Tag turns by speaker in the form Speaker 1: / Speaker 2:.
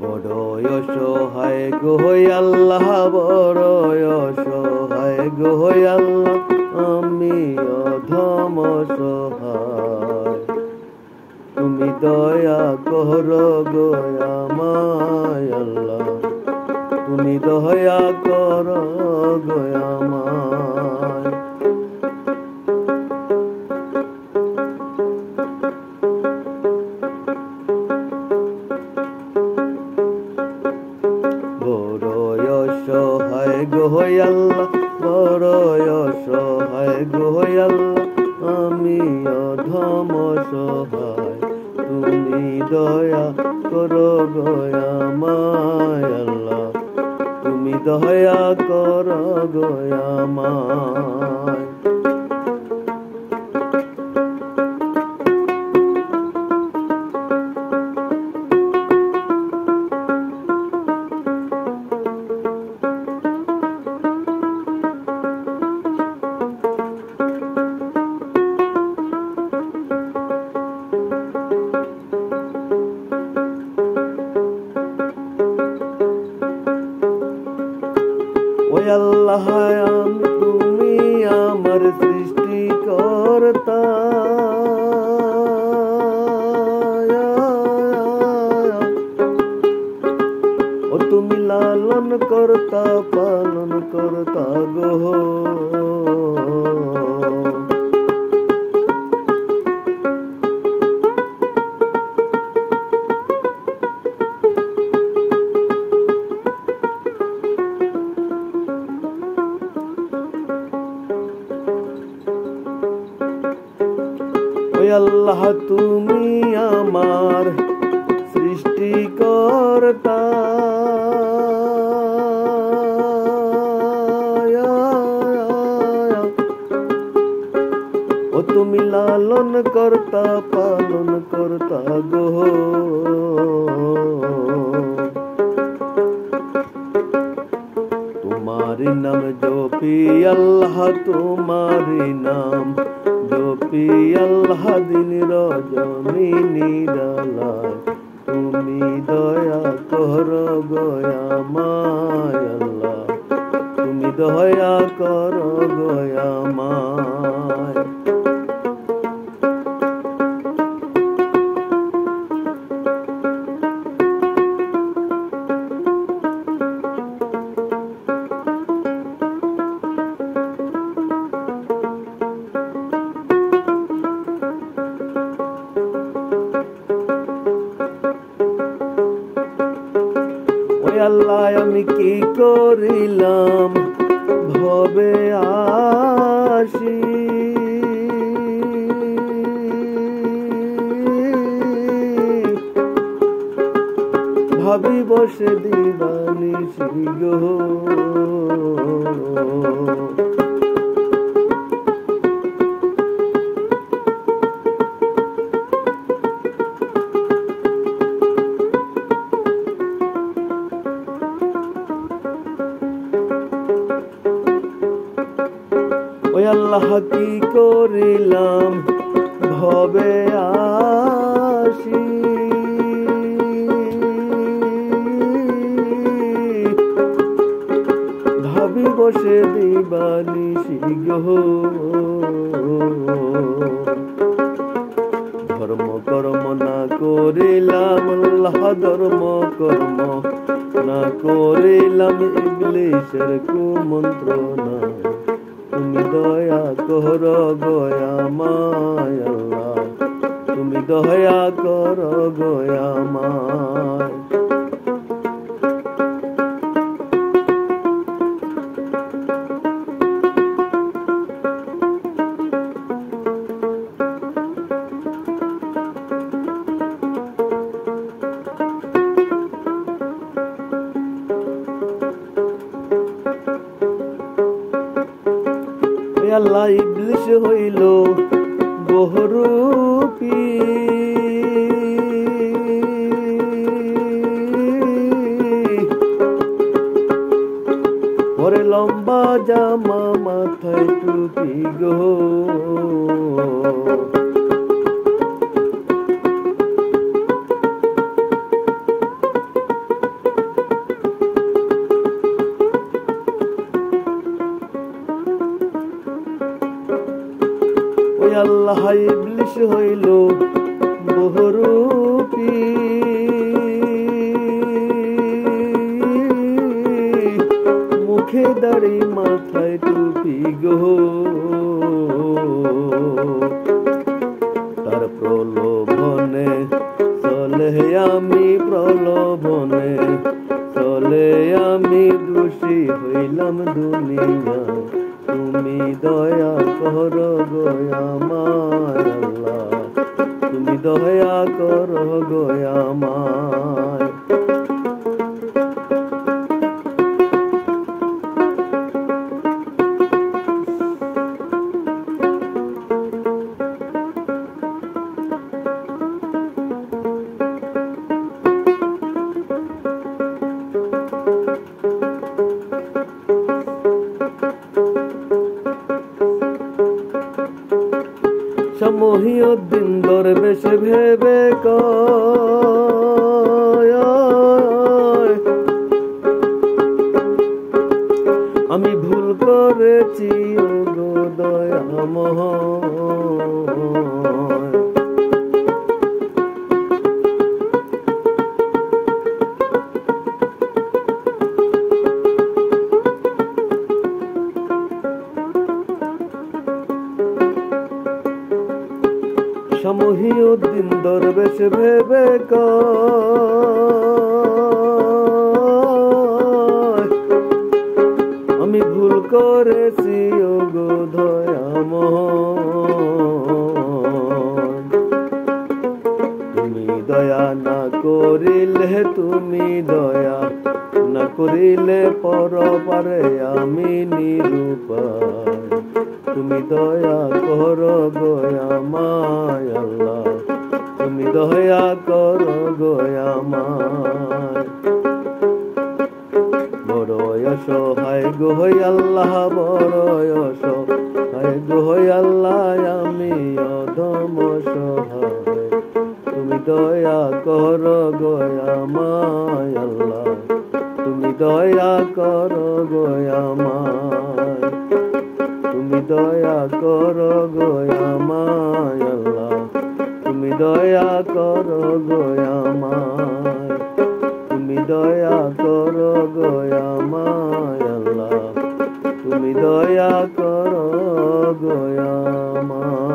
Speaker 1: বড়ই অসহায় গো আল্লাহ, বড়ই অসহায় গো আল্লাহ, আমি অধম সহায়। তুমি দয়া করো গো আমায় আল্লাহ, তুমি দয়া করো গো আমায়। বড়ই অসহায় গো আল্লাহ, বড়ই অসহায় গো আল্লাহ, আমি অধম সহায়। তুমি দয়া করো গো আমায় আল্লাহ, তুমি দয়া করো গো আমায়। ও আল্লাহ, তুমি আমার সৃষ্টিকর্তা, ও তুমি লালন কর্তা পালন কর্তা গো। আল্লাহ, তুমি আমার সৃষ্টিকর্তা, ও তুমি লালন কর্তা পালন কর্তা গো। তোমারি নাম জপি আল্লাহ, তোমারি নাম জপি আল্লাহ, দিন রজনী নিরালায়। তুমি দয়া করো গো আমায় আল্লাহ, তুমি দয়া করো গো আমায়। আল্লাহ, আমি কি করিলাম ভবে আসি, ভাবি বসে দিবানিশি গো। ও আল্লাহ, কি করিলাম ভবে আসি, ভাবি বসে দিবানিশি গো। ধর্ম কর্ম না করিলাম আল্লাহ, ধর্ম কর্ম না করিলাম, ইবলিসের কুমন্ত্রণা। তুমি দয়া করো গো আমায় আল্লাহ, তুমি দয়া করো গো আমায়। আল্লাহ, ইবলিস হইল বহুরূপী, পরে লম্বা জামা মাথায় টুপি গো। ওই আল্লাহ ইবলিস হইল বহুরূপী, মুখে দাড়ি মাথায় টুপি গো। তার প্রলোভনে চলে আমি, প্রলোভনে চলে আমি, দোষী হইলাম দুনিয়া। তুমি দয়া কর গো আমায় আল্লাহ, তুমি দয়া কর গো আমায়। মহিউদ্দিন দরবেশ ভেবে কয়, আমি ভুল করেছি ও গো দয়াময়। মহিউদ্দিন দরবেশ ভেবে কয়, আমি ভুল করেছি ও গো দয়াময়। তুমি দয়া না করিলে, তুমি দয়া না করিলে পরপারে আমি নিরুপায়। তুমি দয়া কর গো আমায় আল্লাহ, তুমি দয়া কর গো আমায়। বড় অসহায় গো আল্লাহ, বড় অসহায় গো আল্লাহ, আমি অধম সহায়। তুমি দয়া কর গো আমায় আল্লাহ, তুমি দয়া কর গো আমায়। তুমি দয়া কর গো আমায় আল্লাহ, তুমি দয়া কর গো আমায়। তুমি দয়া কর গো আমায় আল্লাহ, তুমি দয়া কর গো আমায়।